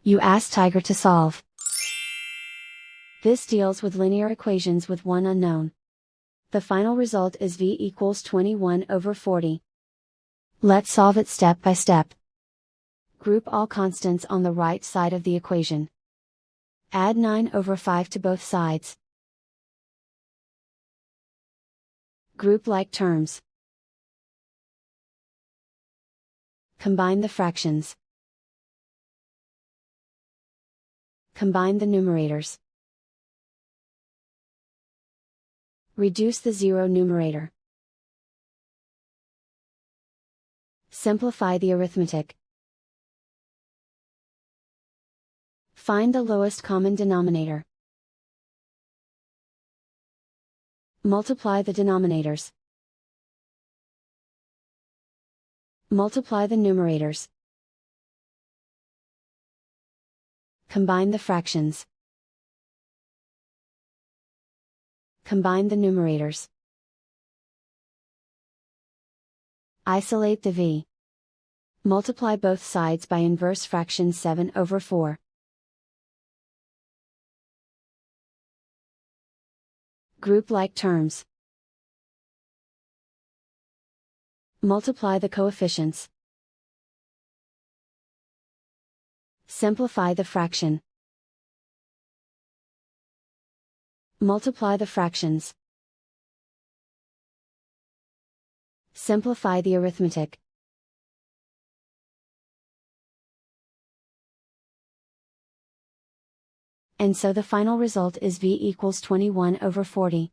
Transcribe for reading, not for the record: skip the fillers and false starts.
You ask Tiger to solve. This deals with linear equations with one unknown. The final result is v equals 21/40. Let's solve it step by step. Group all constants on the right side of the equation. Add 9/5 to both sides. Group like terms. Combine the fractions. Combine the numerators. Reduce the zero numerator. Simplify the arithmetic. Find the lowest common denominator. Multiply the denominators. Multiply the numerators. Combine the fractions. Combine the numerators. Isolate the v. Multiply both sides by inverse fraction 7/4. Group like terms. Multiply the coefficients. Simplify the fraction. Multiply the fractions. Simplify the arithmetic. And so the final result is v equals 21/40.